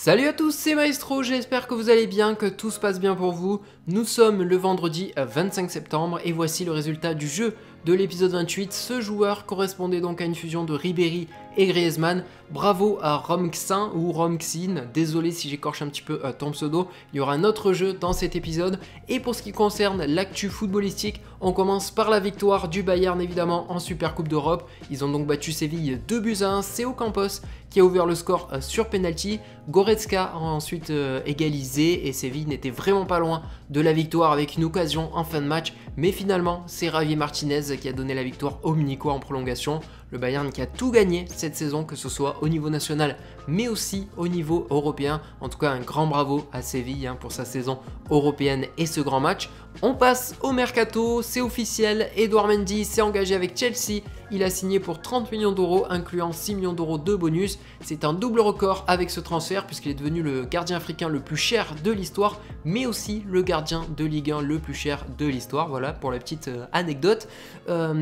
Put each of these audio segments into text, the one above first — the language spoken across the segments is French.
Salut à tous, c'est Maestro, j'espère que vous allez bien, que tout se passe bien pour vous. Nous sommes le vendredi 25 septembre et voici le résultat du jeu de l'épisode 28. Ce joueur correspondait donc à une fusion de Ribéry et Griezmann. Bravo à Romxin ou Romxin, désolé si j'écorche un petit peu ton pseudo. Il y aura un autre jeu dans cet épisode. Et pour ce qui concerne l'actu footballistique, on commence par la victoire du Bayern évidemment en Supercoupe d'Europe. Ils ont donc battu Séville 2-1, c'est Ocampos qui a ouvert le score sur penalty. Goretzka a ensuite égalisé et Séville n'était vraiment pas loin de la victoire avec une occasion en fin de match. Mais finalement, c'est Javier Martinez qui a donné la victoire aux Munichois en prolongation. Le Bayern qui a tout gagné cette saison, que ce soit au niveau national mais aussi au niveau européen. En tout cas, un grand bravo à Séville pour sa saison européenne et ce grand match. On passe au mercato, c'est officiel, Edouard Mendy s'est engagé avec Chelsea. Il a signé pour 30 millions d'euros, incluant 6 millions d'euros de bonus. C'est un double record avec ce transfert puisqu'il est devenu le gardien africain le plus cher de l'histoire, mais aussi le gardien de Ligue 1 le plus cher de l'histoire. Voilà pour la petite anecdote.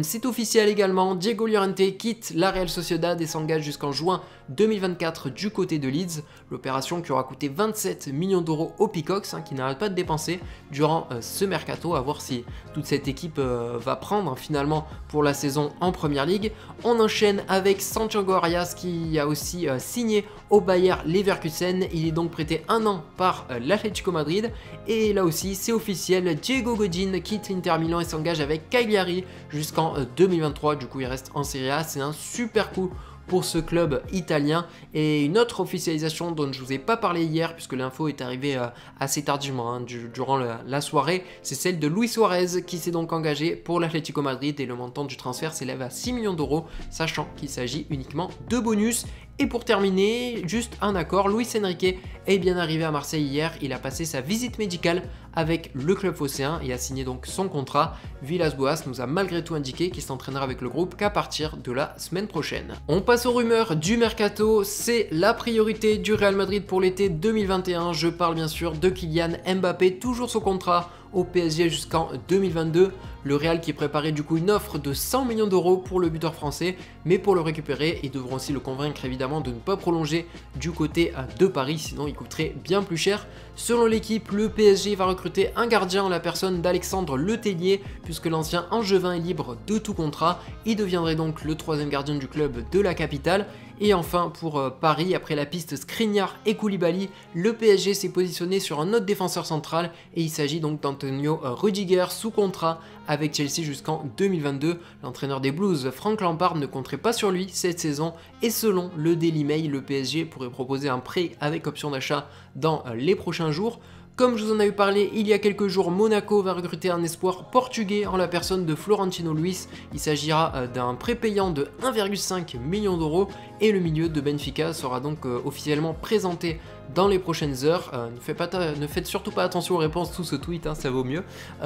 C'est officiel également, Diego Llorente quitte la Real Sociedad et s'engage jusqu'en juin 2024 du côté de Leeds. L'opération qui aura coûté 27 millions d'euros aux Peacocks, qui n'arrêtent pas de dépenser durant ce mercato, à voir si toute cette équipe va prendre finalement pour la saison en Première Ligue. On enchaîne avec Santiago Arias qui a aussi signé au Bayer Leverkusen. Il est donc prêté un an par l'Atlético Madrid et là aussi c'est officiel, Diego Godin quitte l'Inter Milan et s'engage avec Cagliari jusqu'en 2023. Du coup il reste en Serie A, c'est un super coup pour ce club italien. Et une autre officialisation dont je ne vous ai pas parlé hier puisque l'info est arrivée assez tardivement durant la soirée, c'est celle de Luis Suarez qui s'est donc engagé pour l'Atlético Madrid et le montant du transfert s'élève à 6 millions d'euros, sachant qu'il s'agit uniquement de bonus. Et pour terminer, juste un accord, Luis Enrique est bien arrivé à Marseille hier, il a passé sa visite médicale avec le club phocéen et a signé donc son contrat. Villas-Boas nous a malgré tout indiqué qu'il s'entraînera avec le groupe qu'à partir de la semaine prochaine. On passe aux rumeurs du mercato, c'est la priorité du Real Madrid pour l'été 2021. Je parle bien sûr de Kylian Mbappé, toujours son contrat au PSG jusqu'en 2022. Le Real qui préparait du coup une offre de 100 millions d'euros pour le buteur français, mais pour le récupérer, ils devront aussi le convaincre évidemment de ne pas prolonger du côté de Paris, sinon il coûterait bien plus cher. Selon l'équipe, le PSG va recruter un gardien en la personne d'Alexandre Letellier, puisque l'ancien Angevin est libre de tout contrat. Il deviendrait donc le troisième gardien du club de la capitale. Et enfin pour Paris, après la piste Skriniar et Koulibaly, le PSG s'est positionné sur un autre défenseur central et il s'agit donc d'Antonio Rudiger sous contrat avec Chelsea jusqu'en 2022. L'entraîneur des Blues, Frank Lampard, ne compterait pas sur lui cette saison et selon le Daily Mail, le PSG pourrait proposer un prêt avec option d'achat dans les prochains jours. Comme je vous en avais parlé il y a quelques jours, Monaco va recruter un espoir portugais en la personne de Florentino Luis. Il s'agira d'un prêt payant de 1,5 million d'euros et le milieu de Benfica sera donc officiellement présenté dans les prochaines heures. Ne faites surtout pas attention aux réponses sous ce tweet, ça vaut mieux.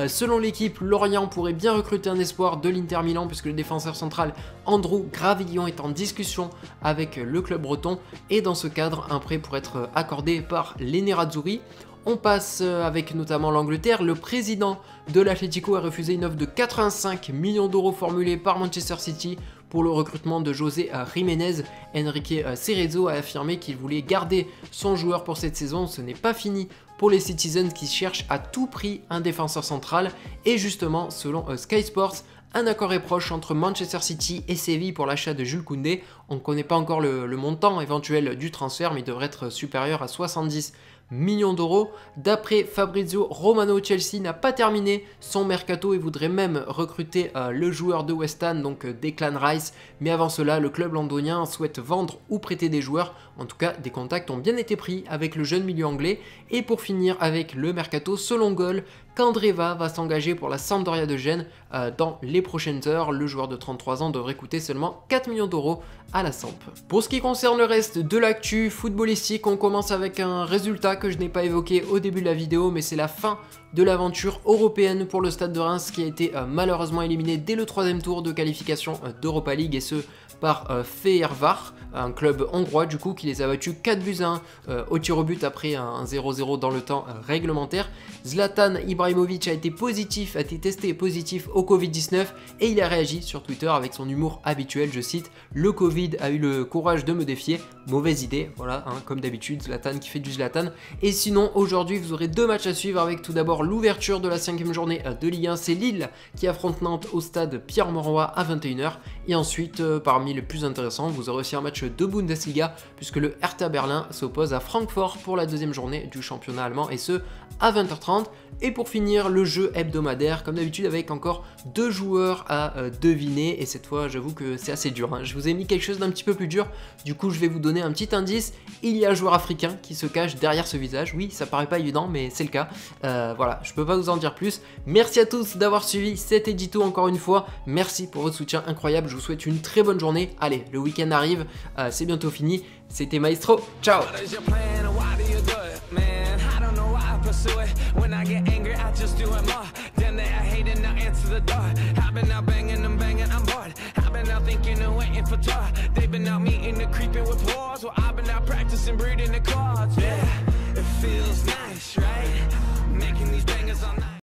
Selon l'équipe, Lorient pourrait bien recruter un espoir de l'Inter Milan puisque le défenseur central Andrew Gravillon est en discussion avec le club breton et dans ce cadre, un prêt pourrait être accordé par les Nerazzurri. On passe avec notamment l'Angleterre. Le président de l'Atlético a refusé une offre de 85 millions d'euros formulée par Manchester City pour le recrutement de José Jiménez. Enrique Cerezo a affirmé qu'il voulait garder son joueur pour cette saison. Ce n'est pas fini pour les Citizens qui cherchent à tout prix un défenseur central. Et justement, selon Sky Sports, un accord est proche entre Manchester City et Séville pour l'achat de Jules Koundé. On ne connaît pas encore le montant éventuel du transfert, mais il devrait être supérieur à 70 millions d'euros. D'après Fabrizio Romano, Chelsea n'a pas terminé son mercato et voudrait même recruter le joueur de West Ham, donc Declan Rice. Mais avant cela, le club londonien souhaite vendre ou prêter des joueurs. En tout cas, des contacts ont bien été pris avec le jeune milieu anglais. Et pour finir avec le mercato, selon Goal, Candreva va s'engager pour la Sampdoria de Gênes dans les prochaines heures. Le joueur de 33 ans devrait coûter seulement 4 millions d'euros à la Samp. Pour ce qui concerne le reste de l'actu footballistique, on commence avec un résultat que je n'ai pas évoqué au début de la vidéo, mais c'est la fin de l'aventure européenne pour le Stade de Reims qui a été malheureusement éliminé dès le 3e tour de qualification d'Europa League et ce par Fehervar, un club hongrois du coup qui les a battus 4-1 au tir au but après un 0-0 dans le temps réglementaire. Zlatan Ibrahimovic a été testé positif au Covid-19 et il a réagi sur Twitter avec son humour habituel, je cite: le Covid a eu le courage de me défier, mauvaise idée, voilà, hein, comme d'habitude, Zlatan qui fait du Zlatan. Et sinon, aujourd'hui, vous aurez 2 matchs à suivre avec tout d'abord l'ouverture de la 5e journée de Ligue 1, c'est Lille qui affronte Nantes au stade Pierre-Mauroy à 21h. Et ensuite, parmi les plus intéressants, vous aurez aussi un match de Bundesliga puisque le Hertha Berlin s'oppose à Francfort pour la 2e journée du championnat allemand et ce à 20h30. Et pour finir, le jeu hebdomadaire, comme d'habitude avec encore 2 joueurs à deviner et cette fois j'avoue que c'est assez dur, hein. Je vous ai mis quelque chose d'un petit peu plus dur, du coup je vais vous donner un petit indice. Il y a un joueur africain qui se cache derrière ce visage, oui ça paraît pas évident mais c'est le cas, voilà, je peux pas vous en dire plus. Merci à tous d'avoir suivi cet édito encore une fois, merci pour votre soutien incroyable, je vous souhaite une très bonne journée. Allez, le week-end arrive, c'est bientôt fini, c'était Maestro, ciao. Pursue it. When I get angry, I just do it more. Damn, they are hating, now answer the door. I've been out banging, I'm bored. I've been out thinking and waiting for tour. They've been out meeting and creeping with wars. Well, I've been out practicing, breeding the cards, yeah.